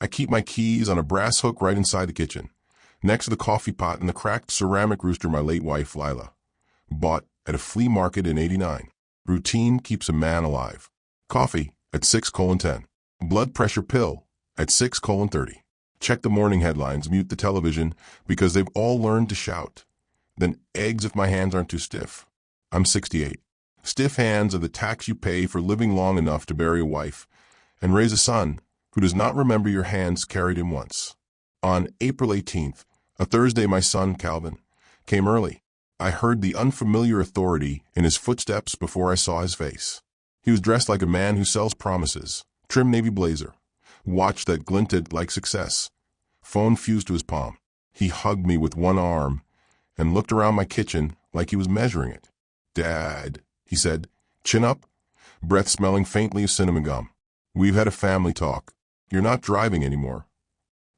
I keep my keys on a brass hook right inside the kitchen, next to the coffee pot and the cracked ceramic rooster my late wife, Lila, bought at a flea market in '89. Routine keeps a man alive. Coffee at 6:10. Blood pressure pill at 6:30. Check the morning headlines, mute the television because they've all learned to shout. Then eggs if my hands aren't too stiff. I'm 68. Stiff hands are the tax you pay for living long enough to bury a wife and raise a son who does not remember your hands carried him once. On April 18th, a Thursday, my son, Calvin, came early. I heard the unfamiliar authority in his footsteps before I saw his face. He was dressed like a man who sells promises, trim navy blazer, watch that glinted like success, phone fused to his palm. He hugged me with one arm and looked around my kitchen like he was measuring it. "Dad," he said, chin up, breath smelling faintly of cinnamon gum. "We've had a family talk. You're not driving anymore."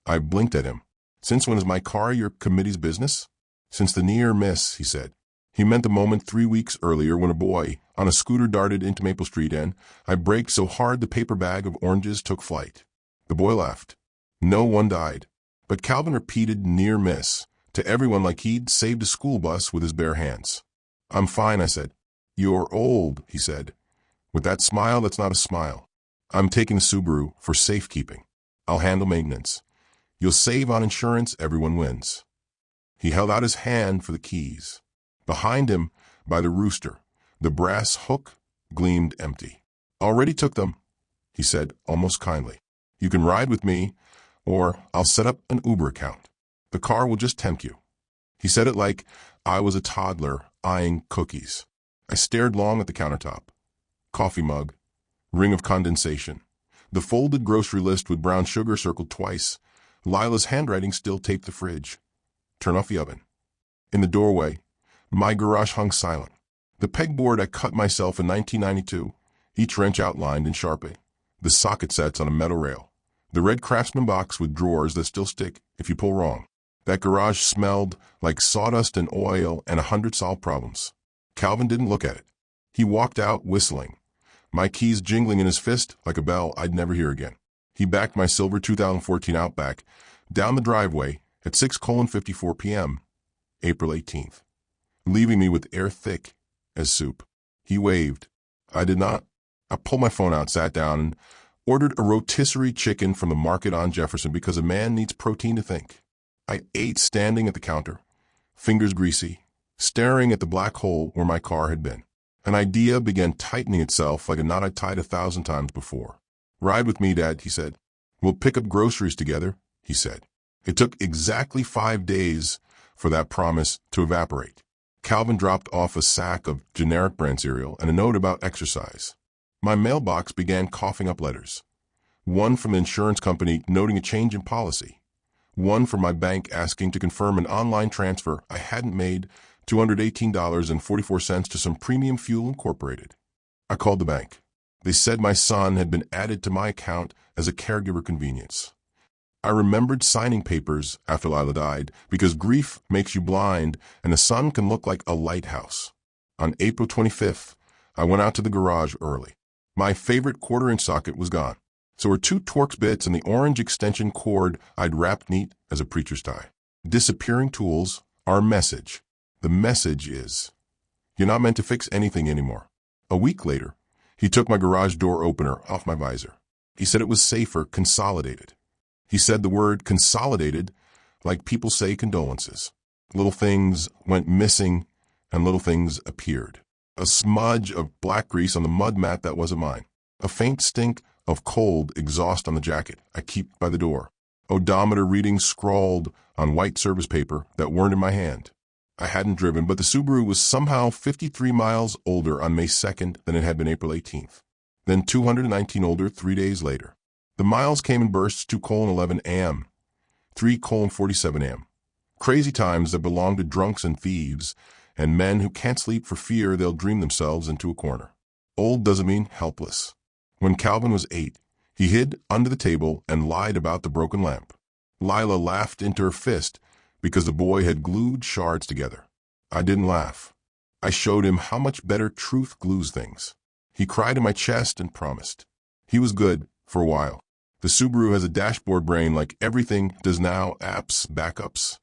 I blinked at him. "Since when is my car your committee's business?" "Since the near miss," he said. He meant the moment 3 weeks earlier when a boy on a scooter darted into Maple Street and I braked so hard the paper bag of oranges took flight. The boy laughed. No one died. But Calvin repeated near miss to everyone like he'd saved a school bus with his bare hands. "I'm fine," I said. "You're old," he said, with that smile that's not a smile. "I'm taking the Subaru for safekeeping. I'll handle maintenance. You'll save on insurance, everyone wins." He held out his hand for the keys. Behind him, by the rooster, the brass hook gleamed empty. "Already took them," he said, almost kindly. "You can ride with me, or I'll set up an Uber account. The car will just tempt you." He said it like I was a toddler eyeing cookies. I stared long at the countertop. Coffee mug, ring of condensation, the folded grocery list with brown sugar circled twice, Lila's handwriting still taped the fridge. Turn off the oven. In the doorway, my garage hung silent. The pegboard I cut myself in 1992, each wrench outlined in Sharpie. The socket sets on a metal rail. The red Craftsman box with drawers that still stick if you pull wrong. That garage smelled like sawdust and oil and 100 solved problems. Calvin didn't look at it. He walked out whistling, my keys jingling in his fist like a bell I'd never hear again. He backed my silver 2014 Outback down the driveway at 6:54 p.m., April 18th, leaving me with air thick as soup. He waved. I did not. I pulled my phone out, sat down, and ordered a rotisserie chicken from the market on Jefferson because a man needs protein to think. I ate standing at the counter, fingers greasy, staring at the black hole where my car had been. An idea began tightening itself like a knot I'd tied 1,000 times before. "Ride with me, Dad," he said. "We'll pick up groceries together," he said. It took exactly 5 days for that promise to evaporate. Calvin dropped off a sack of generic brand cereal and a note about exercise. My mailbox began coughing up letters. One from the insurance company noting a change in policy. One from my bank asking to confirm an online transfer I hadn't made $218.44 to some Premium Fuel Incorporated. I called the bank. They said my son had been added to my account as a caregiver convenience. I remembered signing papers after Lila died because grief makes you blind and the sun can look like a lighthouse. On April 25th, I went out to the garage early. My favorite quarter-inch socket was gone. So were 2 Torx bits and the orange extension cord I'd wrapped neat as a preacher's tie. Disappearing tools are a message. The message is, you're not meant to fix anything anymore. A week later, he took my garage door opener off my visor. He said it was safer consolidated. He said the word consolidated like people say condolences. Little things went missing and little things appeared. A smudge of black grease on the mud mat that wasn't mine. A faint stink of cold exhaust on the jacket I keep by the door. Odometer readings scrawled on white service paper that weren't in my hand. I hadn't driven, but the Subaru was somehow 53 miles older on May 2nd than it had been April 18th. Then 219 older 3 days later. The miles came in bursts 2:11 a.m., 3:47 a.m. Crazy times that belong to drunks and thieves and men who can't sleep for fear they'll dream themselves into a corner. Old doesn't mean helpless. When Calvin was 8, he hid under the table and lied about the broken lamp. Lila laughed into her fist because the boy had glued shards together. I didn't laugh. I showed him how much better truth glues things. He cried in my chest and promised. He was good for a while. The Subaru has a dashboard brain like everything does now, apps, backups,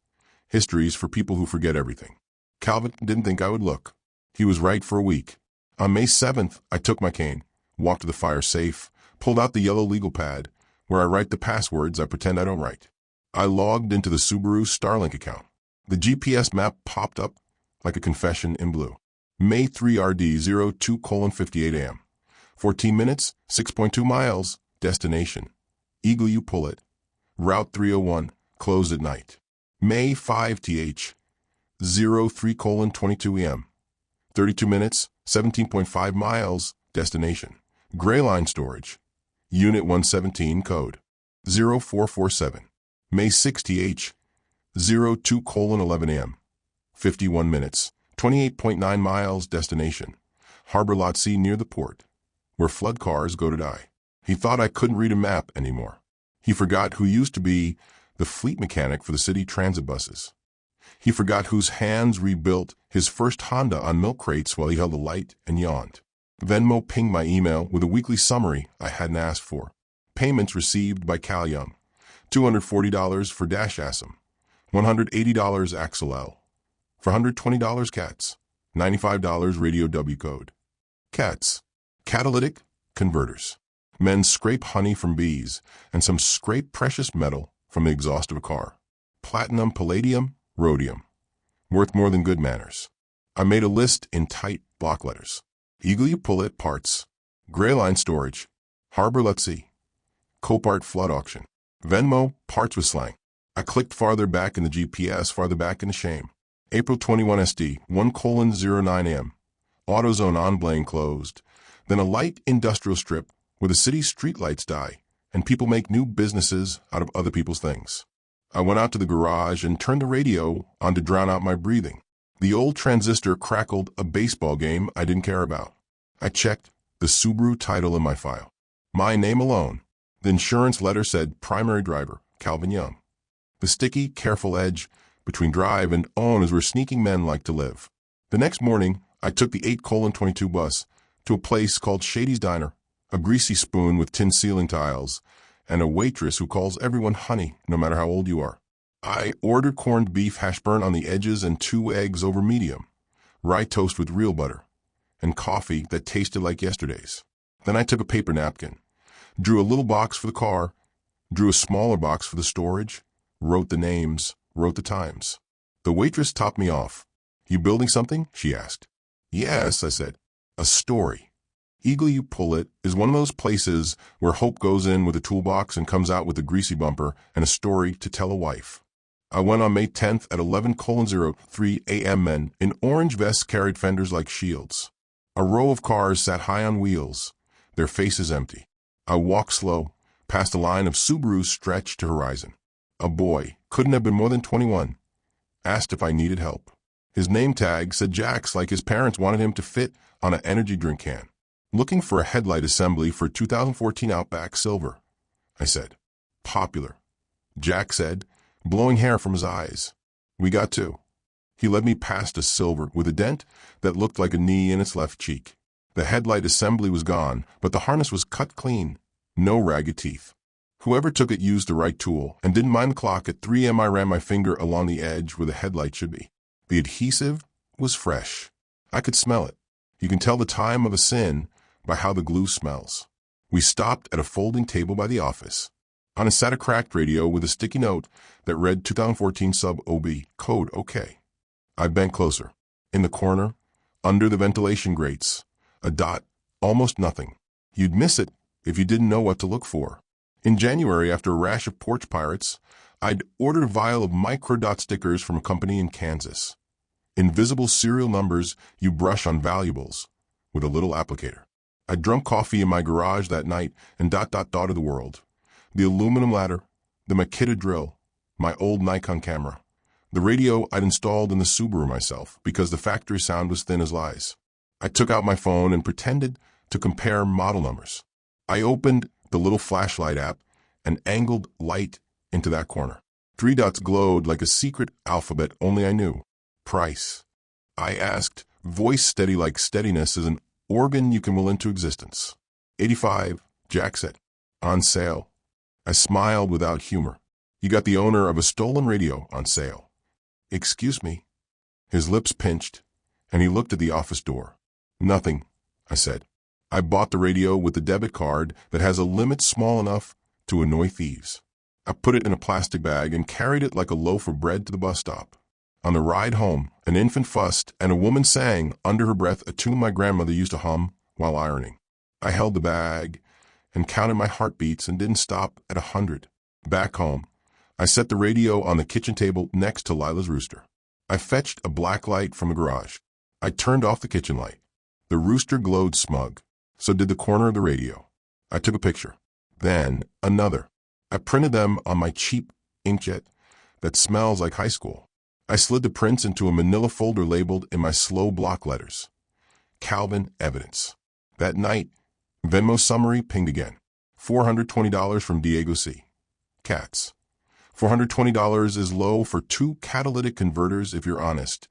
histories for people who forget everything. Calvin didn't think I would look. He was right for a week. On May 7th, I took my cane, walked to the fire safe, pulled out the yellow legal pad, where I write the passwords I pretend I don't write. I logged into the Subaru Starlink account. The GPS map popped up like a confession in blue. May 3RD02:58 a.m. 14 minutes, 6.2 miles, destination. Eagle you pull it. Route 301, closed at night. May 5th 03:22 a.m. 32 minutes, 17.5 miles, destination. Gray line storage. Unit 117 code 0447. May 6th 02:11 a.m. 51 minutes, 28.9 miles, destination. Harbor Lot C near the port, where flood cars go to die. He thought I couldn't read a map anymore. He forgot who used to be the fleet mechanic for the city transit buses. He forgot whose hands rebuilt his first Honda on milk crates while he held a light and yawned. Venmo pinged my email with a weekly summary I hadn't asked for. Payments received by Cal Young. $240 for Dash Assam. $180 Axel L. For $120 Cats. $95 Radio W code. Cats. Catalytic converters. Men scrape honey from bees, and some scrape precious metal from the exhaust of a car. Platinum, palladium, rhodium. Worth more than good manners. I made a list in tight block letters. Eagle you pull it parts. Gray line storage. Harbor Lot C. Copart flood auction. Venmo parts with slang. I clicked farther back in the GPS, farther back into shame. April 21 SD 1:09 a.m. AutoZone on Blaine closed. Then a light industrial strip where the city's streetlights die and people make new businesses out of other people's things. I went out to the garage and turned the radio on to drown out my breathing. The old transistor crackled a baseball game I didn't care about. I checked the Subaru title in my file. My name alone. The insurance letter said primary driver, Calvin Young. The sticky, careful edge between drive and own is where sneaking men like to live. The next morning, I took the 8:22 bus to a place called Shady's Diner, a greasy spoon with tin ceiling tiles, and a waitress who calls everyone honey, no matter how old you are. I ordered corned beef hash burn on the edges and 2 eggs over medium, rye toast with real butter, and coffee that tasted like yesterday's. Then I took a paper napkin, drew a little box for the car, drew a smaller box for the storage, wrote the names, wrote the times. The waitress topped me off. You building something? She asked. Yes, I said. A story. Eagle you pull it is one of those places where hope goes in with a toolbox and comes out with a greasy bumper and a story to tell a wife. I went on May 10th at 11:03 a.m. Men in orange vests carried fenders like shields. A row of cars sat high on wheels, their faces empty. I walked slow, past a line of Subarus stretched to horizon. A boy, couldn't have been more than 21, asked if I needed help. His name tag said Jax, like his parents wanted him to fit on an energy drink can. Looking for a headlight assembly for 2014 Outback Silver, I said. Popular. Jack said, blowing hair from his eyes. We got 2. He led me past a silver with a dent that looked like a knee in its left cheek. The headlight assembly was gone, but the harness was cut clean. No ragged teeth. Whoever took it used the right tool and didn't mind the clock. At 3 a.m. I ran my finger along the edge where the headlight should be. The adhesive was fresh. I could smell it. You can tell the time of a sin by how the glue smells. We stopped at a folding table by the office. On it sat a cracked radio with a sticky note that read 2014 sub-OB, code OK. I bent closer. In the corner, under the ventilation grates, a dot, almost nothing. You'd miss it if you didn't know what to look for. In January, after a rash of porch pirates, I'd ordered a vial of microdot stickers from a company in Kansas. Invisible serial numbers you brush on valuables with a little applicator. I drunk coffee in my garage that night and ... thought of the world. The aluminum ladder, the Makita drill, my old Nikon camera, the radio I'd installed in the Subaru myself because the factory sound was thin as lies. I took out my phone and pretended to compare model numbers. I opened the little flashlight app and angled light into that corner. 3 dots glowed like a secret alphabet only I knew. Price. I asked, voice steady like steadiness is an organ you can will into existence. 85, Jack said. On sale. I smiled without humor. You got the owner of a stolen radio on sale. Excuse me? His lips pinched, and he looked at the office door. Nothing, I said. I bought the radio with a debit card that has a limit small enough to annoy thieves. I put it in a plastic bag and carried it like a loaf of bread to the bus stop. On the ride home, an infant fussed and a woman sang under her breath a tune my grandmother used to hum while ironing. I held the bag and counted my heartbeats and didn't stop at 100. Back home, I set the radio on the kitchen table next to Lila's rooster. I fetched a black light from the garage. I turned off the kitchen light. The rooster glowed smug. So did the corner of the radio. I took a picture. Then another. I printed them on my cheap inkjet that smells like high school. I slid the prints into a manila folder labeled in my slow block letters. Calvin Evidence. That night, Venmo summary pinged again. $420 from Diego C. Cats. $420 is low for 2 catalytic converters if you're honest,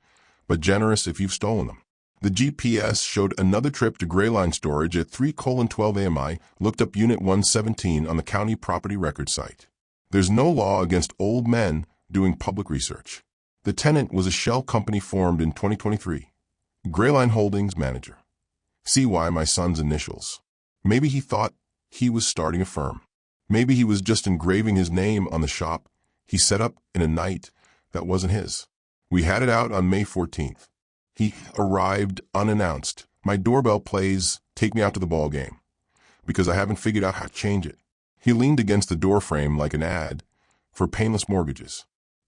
but generous if you've stolen them. The GPS showed another trip to Grayline Storage at 3:12 AMI, looked up Unit 117 on the county property record site. There's no law against old men doing public research. The tenant was a shell company formed in 2023. Grayline Holdings manager. CY my son's initials. Maybe he thought he was starting a firm. Maybe he was just engraving his name on the shop he set up in a night that wasn't his. We had it out on May 14th. He arrived unannounced. My doorbell plays, take me out to the ball game, because I haven't figured out how to change it. He leaned against the doorframe like an ad for painless mortgages.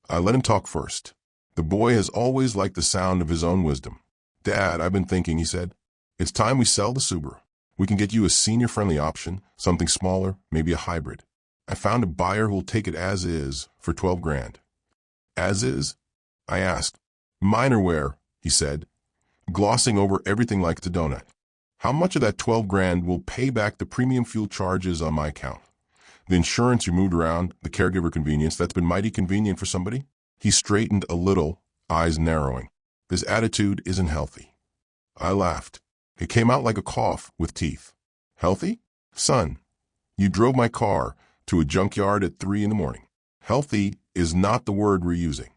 I let him talk first. The boy has always liked the sound of his own wisdom. Dad, I've been thinking, he said. It's time we sell the Subaru. We can get you a senior-friendly option, something smaller, maybe a hybrid. I found a buyer who'll take it as is for $12,000. As is? I asked. Minor wear, he said, glossing over everything like it's a donut. How much of that $12,000 will pay back the premium fuel charges on my account? The insurance you moved around, the caregiver convenience, that's been mighty convenient for somebody? He straightened a little, eyes narrowing. This attitude isn't healthy. I laughed. It came out like a cough with teeth. Healthy? Son, you drove my car to a junkyard at 3 a.m. Healthy is not the word we're using.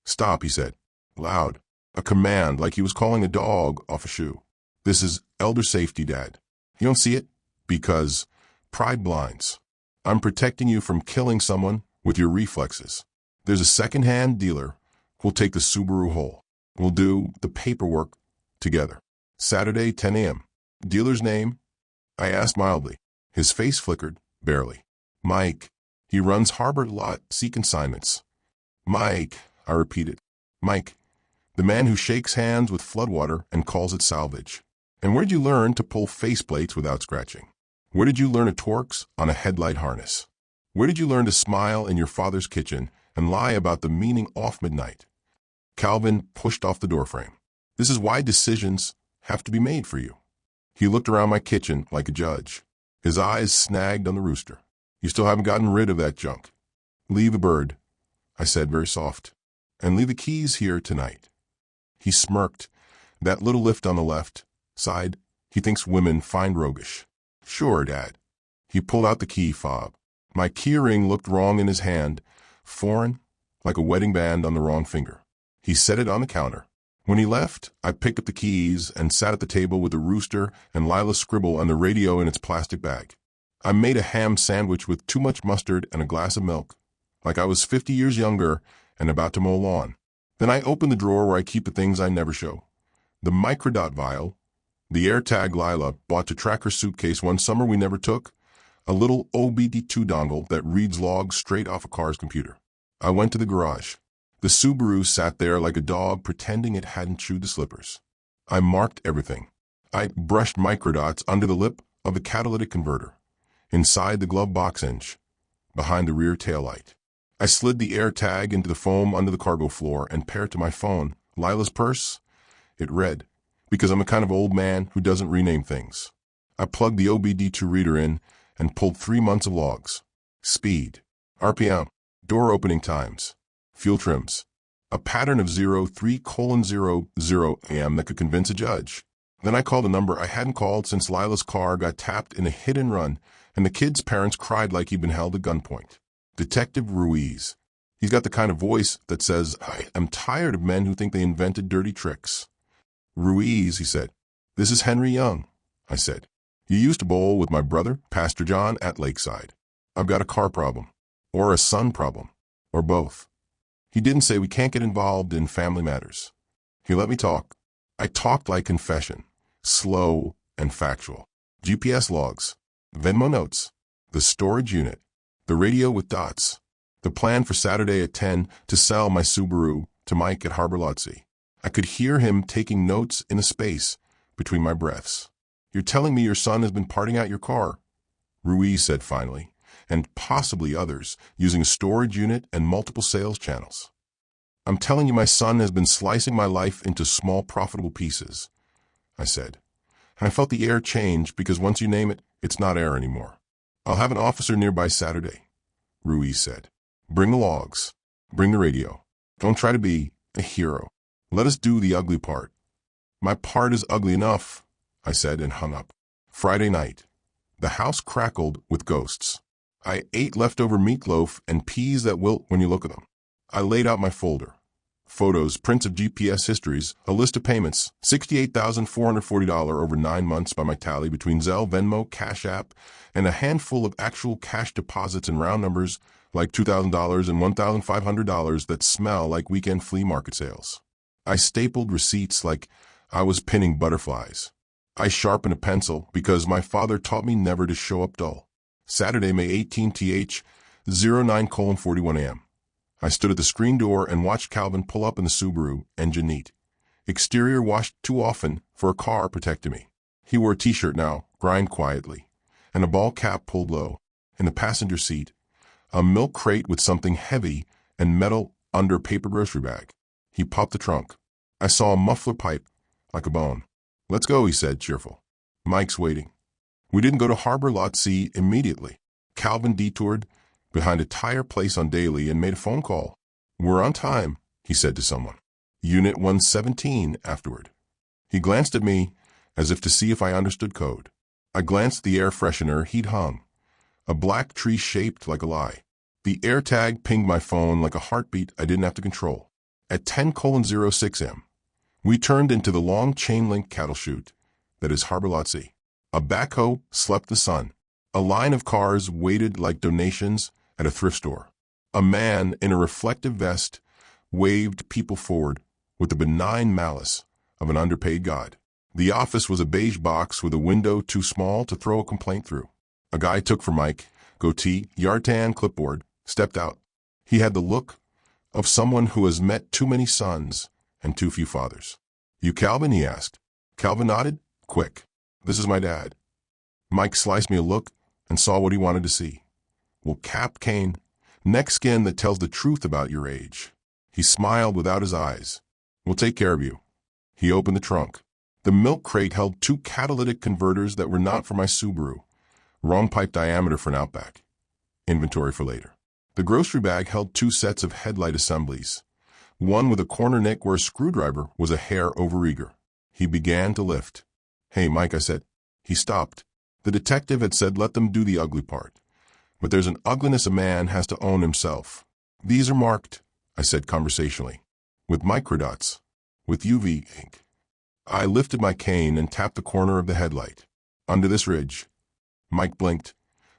Stop, he said, loud. A command like he was calling a dog off a shoe. This is elder safety, Dad. You don't see it? Because pride blinds. I'm protecting you from killing someone with your reflexes. There's a second-hand dealer who'll take the Subaru whole. We'll do the paperwork together. Saturday, 10 a.m. Dealer's name? I asked mildly. His face flickered, barely. Mike. He runs Harbor Lot C consignments. Mike, I repeated. Mike. The man who shakes hands with floodwater and calls it salvage. And where'd you learn to pull faceplates without scratching? Where did you learn a Torx on a headlight harness? Where did you learn to smile in your father's kitchen and lie about the meaning off midnight? Calvin pushed off the doorframe. This is why decisions have to be made for you. He looked around my kitchen like a judge. His eyes snagged on the rooster. You still haven't gotten rid of that junk. Leave the bird, I said very soft, and leave the keys here tonight. He smirked. That little lift on the left side, he thinks women find roguish. Sure, Dad. He pulled out the key fob. My key ring looked wrong in his hand, foreign, like a wedding band on the wrong finger. He set it on the counter. When he left, I picked up the keys and sat at the table with the rooster and Lila's scribble and the radio in its plastic bag. I made a ham sandwich with too much mustard and a glass of milk, like I was 50 years younger and about to mow lawn. Then I opened the drawer where I keep the things I never show. The microdot vial, the AirTag Lila bought to track her suitcase one summer we never took, a little OBD2 dongle that reads logs straight off a car's computer. I went to the garage. The Subaru sat there like a dog pretending it hadn't chewed the slippers. I marked everything. I brushed microdots under the lip of the catalytic converter, inside the glove box hinge, behind the rear taillight. I slid the AirTag into the foam under the cargo floor and paired to my phone. Lila's purse? It read, because I'm the kind of old man who doesn't rename things. I plugged the OBD2 reader in and pulled 3 months of logs. Speed, RPM, door opening times, fuel trims, a pattern of 03:00 AM that could convince a judge. Then I called a number I hadn't called since Lila's car got tapped in a hit and run and the kid's parents cried like he'd been held at gunpoint. Detective Ruiz. He's got the kind of voice that says, "I am tired of men who think they invented dirty tricks." "Ruiz," he said. "This is Henry Young," I said. "You used to bowl with my brother, Pastor John, at Lakeside. I've got a car problem, or a son problem, or both." He didn't say we can't get involved in family matters. He let me talk. I talked like confession, slow and factual. GPS logs, Venmo notes, the storage unit, the radio with dots, the plan for Saturday at 10 to sell my Subaru to Mike at Harbor Lot C. I could hear him taking notes in a space between my breaths. "You're telling me your son has been parting out your car," Ruiz said finally, "and possibly others, using a storage unit and multiple sales channels." "I'm telling you my son has been slicing my life into small profitable pieces," I said. And I felt the air change because once you name it, it's not air anymore. "I'll have an officer nearby Saturday," Ruiz said. "Bring the logs. Bring the radio. Don't try to be a hero. Let us do the ugly part." "My part is ugly enough," I said and hung up. Friday night. The house crackled with ghosts. I ate leftover meatloaf and peas that wilt when you look at them. I laid out my folder. Photos, prints of GPS histories, a list of payments, $68,440 over 9 months by my tally between Zelle, Venmo, Cash App, and a handful of actual cash deposits in round numbers like $2,000 and $1,500 that smell like weekend flea market sales. I stapled receipts like I was pinning butterflies. I sharpened a pencil because my father taught me never to show up dull. Saturday, May 18, th. 09:41 a.m. I stood at the screen door and watched Calvin pull up in the Subaru, engine neat. Exterior washed too often for a car protecting me. He wore a t-shirt now, grind quietly, and a ball cap pulled low. In the passenger seat, a milk crate with something heavy and metal under paper grocery bag. He popped the trunk. I saw a muffler pipe, like a bone. "Let's go," he said, cheerful. "Mike's waiting." We didn't go to Harbor Lot C immediately. Calvin detoured behind a tire place on Daly and made a phone call. "We're on time," he said to someone. "Unit 117 afterward." He glanced at me as if to see if I understood code. I glanced at the air freshener he'd hung, a black tree shaped like a lie. The AirTag pinged my phone like a heartbeat I didn't have to control. At 10:06 m, we turned into the long chain-link cattle chute that is Harbor Lot C. A backhoe slept the sun. A line of cars waited like donations at a thrift store. A man in a reflective vest waved people forward with the benign malice of an underpaid god. The office was a beige box with a window too small to throw a complaint through. A guy took for Mike, goatee, yartan, clipboard, stepped out. He had the look of someone who has met too many sons and too few fathers. "You Calvin?" he asked. Calvin nodded. "Quick. This is my dad." Mike sliced me a look and saw what he wanted to see. "Well, Cap Kane, neck skin that tells the truth about your age." He smiled without his eyes. "We'll take care of you." He opened the trunk. The milk crate held 2 catalytic converters that were not for my Subaru. Wrong pipe diameter for an Outback. Inventory for later. The grocery bag held 2 sets of headlight assemblies. One with a corner nick where a screwdriver was a hair overeager. He began to lift. "Hey, Mike," I said. He stopped. The detective had said let them do the ugly part. But there's an ugliness a man has to own himself. "These are marked," I said conversationally, "with microdots, with UV ink." I lifted my cane and tapped the corner of the headlight. "Under this ridge." Mike blinked.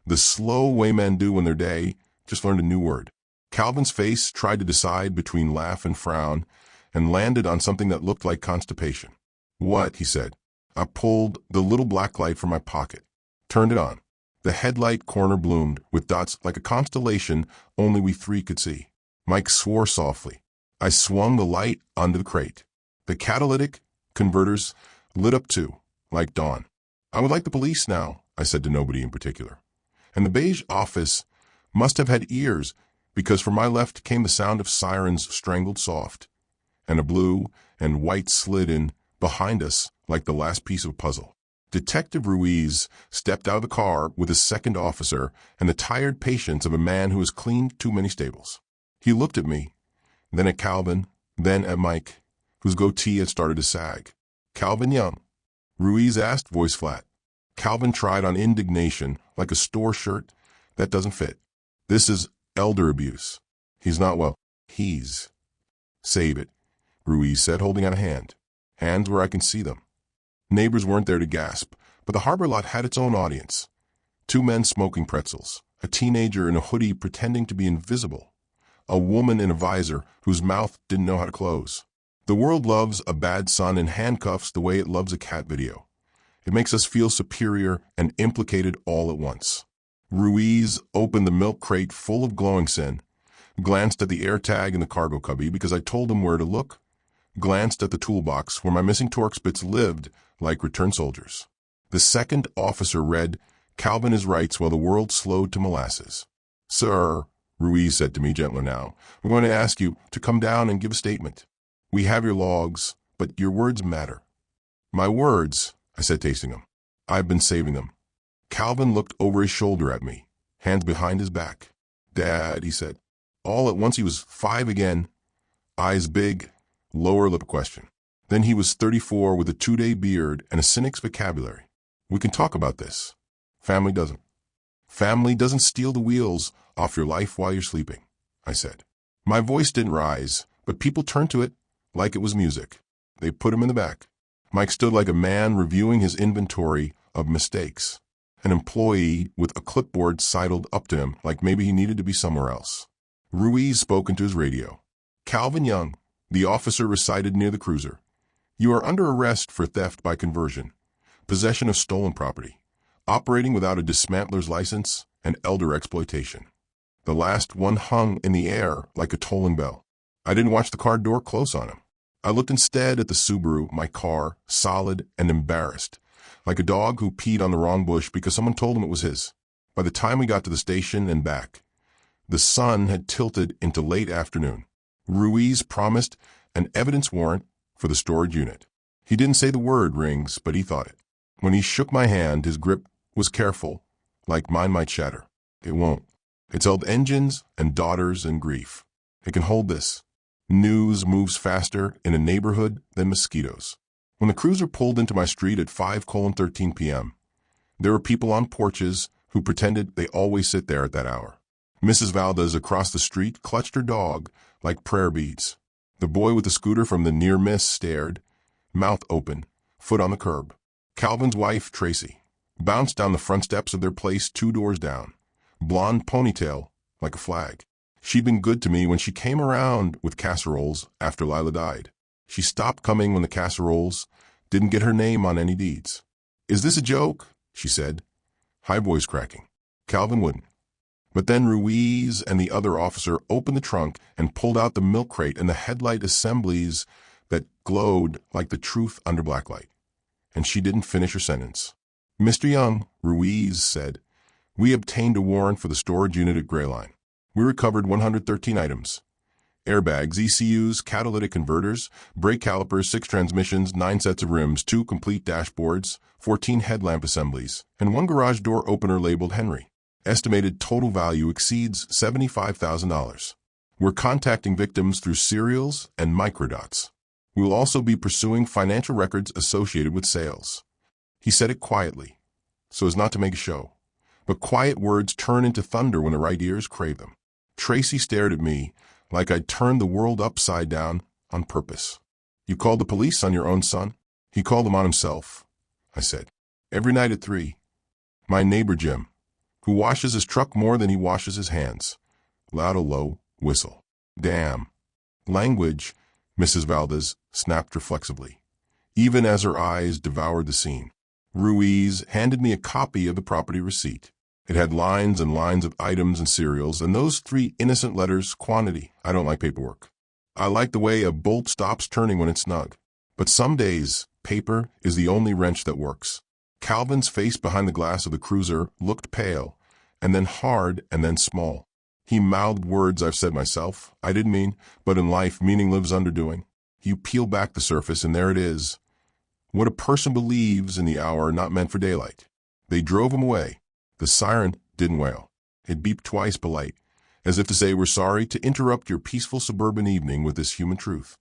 The slow way men do when their day just learned a new word. Calvin's face tried to decide between laugh and frown and landed on something that looked like constipation. "What?" he said. I pulled the little black light from my pocket, turned it on. The headlight corner bloomed with dots like a constellation only we 3 could see. Mike swore softly. I swung the light onto the crate. The catalytic converters lit up too, like dawn. "I would like the police now," I said to nobody in particular. And the beige office must have had ears, because from my left came the sound of sirens strangled soft, and a blue and white slid in behind us like the last piece of a puzzle. Detective Ruiz stepped out of the car with his second officer and the tired patience of a man who has cleaned too many stables. He looked at me, then at Calvin, then at Mike, whose goatee had started to sag. "Calvin Young?" Ruiz asked, voice flat. Calvin tried on indignation like a store shirt. That doesn't fit. This is elder abuse. He's not well. He's. Save it, Ruiz said, holding out a hand. Hands where I can see them. Neighbors weren't there to gasp, but the harbor lot had its own audience. 2 men smoking pretzels, a teenager in a hoodie pretending to be invisible, a woman in a visor whose mouth didn't know how to close. The world loves a bad son in handcuffs the way it loves a cat video. It makes us feel superior and implicated all at once. Ruiz opened the milk crate full of glowing sin, glanced at the air tag in the cargo cubby because I told him where to look, glanced at the toolbox where my missing Torx bits lived like returned soldiers. The second officer read, "Calvin is rights while the world slowed to molasses." "Sir," Ruiz said to me gentler now, "we're going to ask you to come down and give a statement. We have your logs, but your words matter." "My words," I said, tasting them. "I've been saving them." Calvin looked over his shoulder at me, hands behind his back. "Dad," he said. All at once he was 5 again, eyes big, lower lip question. Then he was 34 with a 2-day beard and a cynic's vocabulary. "We can talk about this. Family doesn't. Family doesn't steal the wheels off your life while you're sleeping," I said. My voice didn't rise, but people turned to it like it was music. They put him in the back. Mike stood like a man reviewing his inventory of mistakes. An employee with a clipboard sidled up to him like maybe he needed to be somewhere else. Ruiz spoke into his radio. "Calvin Young," the officer recited near the cruiser, "you are under arrest for theft by conversion, possession of stolen property, operating without a dismantler's license, and elder exploitation." The last one hung in the air like a tolling bell. I didn't watch the car door close on him. I looked instead at the Subaru, my car, solid and embarrassed, like a dog who peed on the wrong bush because someone told him it was his. By the time we got to the station and back, the sun had tilted into late afternoon. Ruiz promised an evidence warrant for the storage unit. He didn't say the word rings, but he thought it. When he shook my hand, his grip was careful, like mine might shatter. It won't. It's held engines and daughters and grief. It can hold this. News moves faster in a neighborhood than mosquitoes. When the cruiser pulled into my street at 5:13 p.m., there were people on porches who pretended they always sit there at that hour. Mrs. Valdez across the street clutched her dog like prayer beads. The boy with the scooter from the near miss stared, mouth open, foot on the curb. Calvin's wife, Tracy, bounced down the front steps of their place 2 doors down, blonde ponytail like a flag. She'd been good to me when she came around with casseroles after Lila died. She stopped coming when the casseroles didn't get her name on any deeds. "Is this a joke?" she said, high voice cracking. Calvin wouldn't. But then Ruiz and the other officer opened the trunk and pulled out the milk crate and the headlight assemblies that glowed like the truth under blacklight. And she didn't finish her sentence. "Mr. Young," Ruiz said, "we obtained a warrant for the storage unit at Grayline. We recovered 113 items. Airbags, ECUs, catalytic converters, brake calipers, 6 transmissions, 9 sets of rims, 2 complete dashboards, 14 headlamp assemblies, and 1 garage door opener labeled Henry. Estimated total value exceeds $75,000. We're contacting victims through serials and microdots. We will also be pursuing financial records associated with sales." He said it quietly, so as not to make a show. But quiet words turn into thunder when the right ears crave them. Tracy stared at me like I'd turned the world upside down on purpose. "You called the police on your own son?" "He called them on himself," I said. "Every night at 3. My neighbor Jim, who washes his truck more than he washes his hands." Loud a low whistle. "Damn." Language, Mrs. Valdez snapped reflexively, even as her eyes devoured the scene. Ruiz handed me a copy of the property receipt. It had lines and lines of items and serials, and those 3 innocent letters, quantity. I don't like paperwork. I like the way a bolt stops turning when it's snug. But some days, paper is the only wrench that works. Calvin's face behind the glass of the cruiser looked pale, and then hard, and then small. He mouthed words I've said myself. I didn't mean, but in life meaning lives underdoing. You peel back the surface, and there it is. What a person believes in the hour not meant for daylight. They drove him away. The siren didn't wail. It beeped twice polite, as if to say we're sorry to interrupt your peaceful suburban evening with this human truth.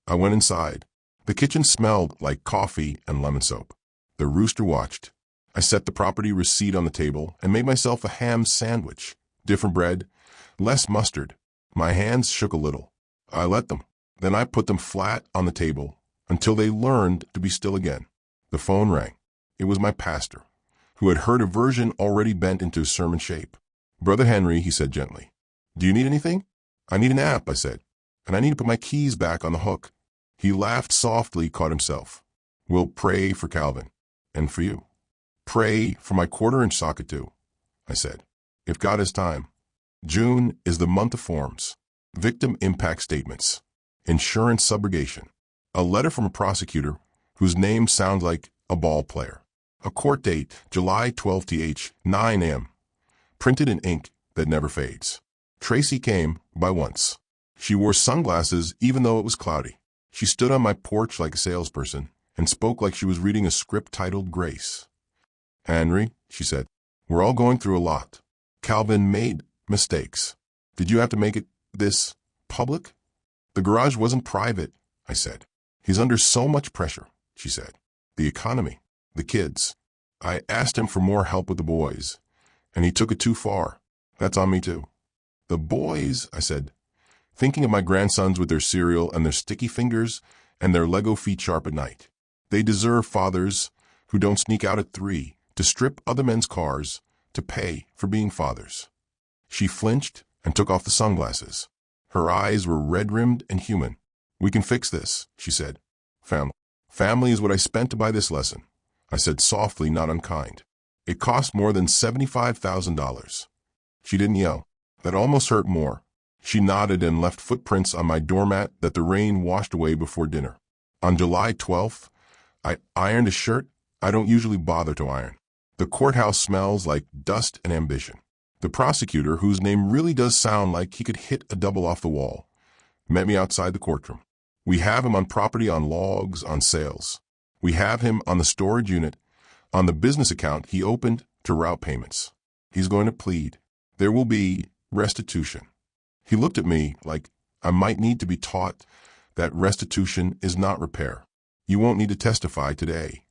I went inside. The kitchen smelled like coffee and lemon soap. The rooster watched. I set the property receipt on the table and made myself a ham sandwich. Different bread, less mustard. My hands shook a little. I let them. Then I put them flat on the table until they learned to be still again. The phone rang. It was my pastor, who had heard a version already bent into sermon shape. "Brother Henry," he said gently, "do you need anything?" "I need a nap," I said, "and I need to put my keys back on the hook." He laughed softly, caught himself. "We'll pray for Calvin, and for you." "Pray for my quarter-inch socket too," I said, "if God has time." June is the month of forms. Victim impact statements. Insurance subrogation. A letter from a prosecutor whose name sounds like a ball player. A court date, July 12th, 9 a.m. Printed in ink that never fades. Tracy came by once. She wore sunglasses even though it was cloudy. She stood on my porch like a salesperson and spoke like she was reading a script titled Grace. "Henry," she said, "we're all going through a lot. Calvin made mistakes. Did you have to make it this public?" "The garage wasn't private," I said. "He's under so much pressure," she said. "The economy, the kids." I asked him for more help with the boys, and he took it too far. "That's on me too." "The boys," I said, thinking of my grandsons with their cereal and their sticky fingers and their Lego feet sharp at night. "They deserve fathers who don't sneak out at 3 to strip other men's cars to pay for being fathers." She flinched and took off the sunglasses. Her eyes were red-rimmed and human. "We can fix this," she said. "Family. Family is what I spent to buy this lesson," I said softly, not unkind. "It cost more than $75,000. She didn't yell. That almost hurt more. She nodded and left footprints on my doormat that the rain washed away before dinner. On July 12th, I ironed a shirt I don't usually bother to iron. The courthouse smells like dust and ambition. The prosecutor, whose name really does sound like he could hit a double off the wall, met me outside the courtroom. We have him on property, on logs, on sales. We have him on the storage unit, on the business account he opened to route payments. He's going to plead. There will be restitution. He looked at me like I might need to be taught that restitution is not repair. "You won't need to testify today."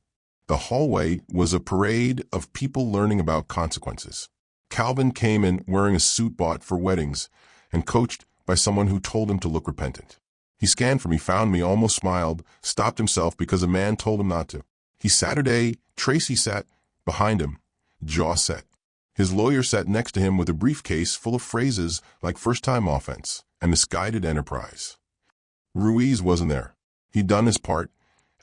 The hallway was a parade of people learning about consequences. Calvin came in wearing a suit bought for weddings and coached by someone who told him to look repentant. He scanned for me, found me, almost smiled, stopped himself because a man told him not to. Saturday, Tracy sat behind him, jaw set. His lawyer sat next to him with a briefcase full of phrases like first-time offense and misguided enterprise. Ruiz wasn't there. He'd done his part,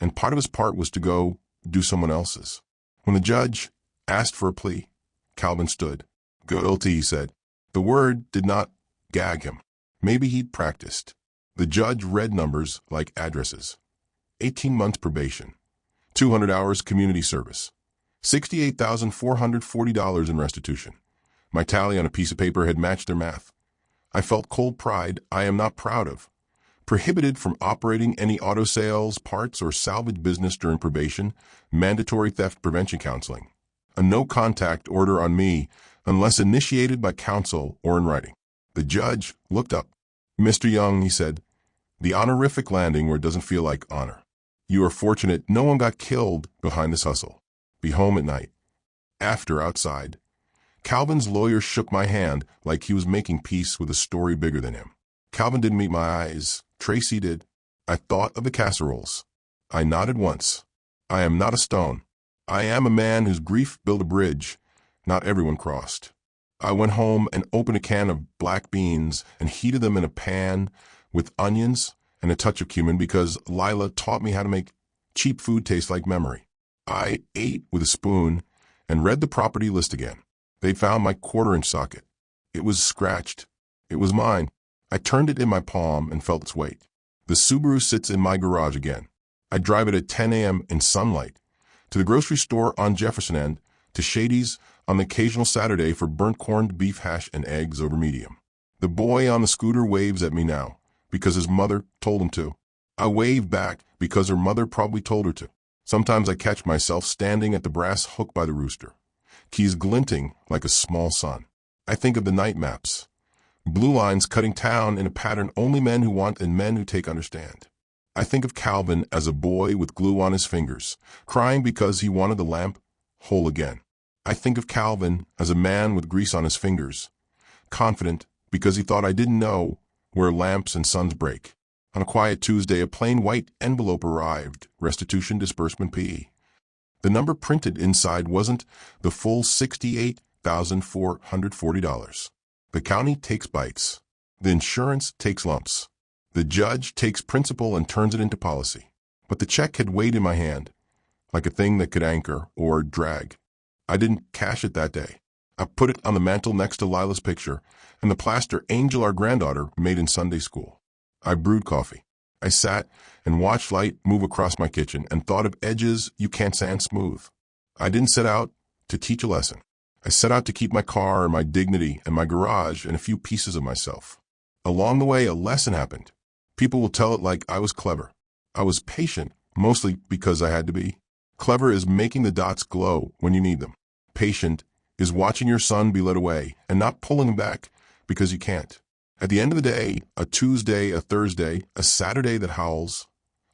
and part of his part was to go do someone else's. When the judge asked for a plea, Calvin stood. "Guilty," he said. The word did not gag him. Maybe he'd practiced. The judge read numbers like addresses. 18 months probation. 200 hours community service. $68,440 in restitution. My tally on a piece of paper had matched their math. I felt cold pride I am not proud of. Prohibited from operating any auto sales, parts, or salvage business during probation. Mandatory theft prevention counseling. A no-contact order on me unless initiated by counsel or in writing. The judge looked up. "Mr. Young," he said, "the honorific landing where it doesn't feel like honor. You are fortunate no one got killed behind this hustle. Be home at night." After, outside, Calvin's lawyer shook my hand like he was making peace with a story bigger than him. Calvin didn't meet my eyes. Tracy did. I thought of the casseroles. I nodded once. I am not a stone. I am a man whose grief built a bridge not everyone crossed. I went home and opened a can of black beans and heated them in a pan with onions and a touch of cumin because Lila taught me how to make cheap food taste like memory. I ate with a spoon and read the property list again. They found my quarter-inch socket. It was scratched. It was mine. I turned it in my palm and felt its weight. The Subaru sits in my garage again. I drive it at 10 a.m. in sunlight, to the grocery store on Jefferson End, to Shady's on the occasional Saturday for burnt corned beef hash and eggs over medium. The boy on the scooter waves at me now because his mother told him to. I wave back because her mother probably told her to. Sometimes I catch myself standing at the brass hook by the rooster, keys glinting like a small sun. I think of the night maps, blue lines cutting town in a pattern only men who want and men who take understand. I think of Calvin as a boy with glue on his fingers, crying because he wanted the lamp whole again. I think of Calvin as a man with grease on his fingers, confident because he thought I didn't know where lamps and suns break. On a quiet Tuesday, a plain white envelope arrived, restitution disbursement PE. The number printed inside wasn't the full $68,440. The county takes bites. The insurance takes lumps. The judge takes principle and turns it into policy. But the check had weighed in my hand, like a thing that could anchor or drag. I didn't cash it that day. I put it on the mantel next to Lila's picture and the plaster Angel, our granddaughter, made in Sunday school. I brewed coffee. I sat and watched light move across my kitchen and thought of edges you can't sand smooth. I didn't set out to teach a lesson. I set out to keep my car and my dignity and my garage and a few pieces of myself. Along the way, a lesson happened. People will tell it like I was clever. I was patient, mostly because I had to be. Clever is making the dots glow when you need them. Patient is watching your son be led away and not pulling him back because you can't. At the end of the day, a Tuesday, a Thursday, a Saturday that howls,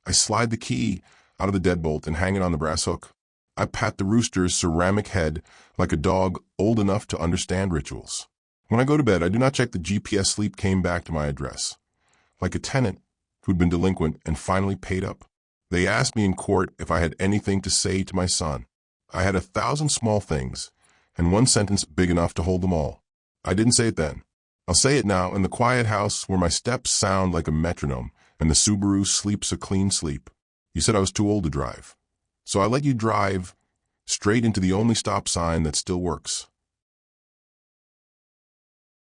I slide the key out of the deadbolt and hang it on the brass hook. I pat the rooster's ceramic head like a dog old enough to understand rituals. When I go to bed, I do not check the GPS sleep came back to my address. Like a tenant who'd been delinquent and finally paid up. They asked me in court if I had anything to say to my son. I had 1,000 small things and one sentence big enough to hold them all. I didn't say it then. I'll say it now in the quiet house where my steps sound like a metronome and the Subaru sleeps a clean sleep. You said I was too old to drive. So I let you drive straight into the only stop sign that still works.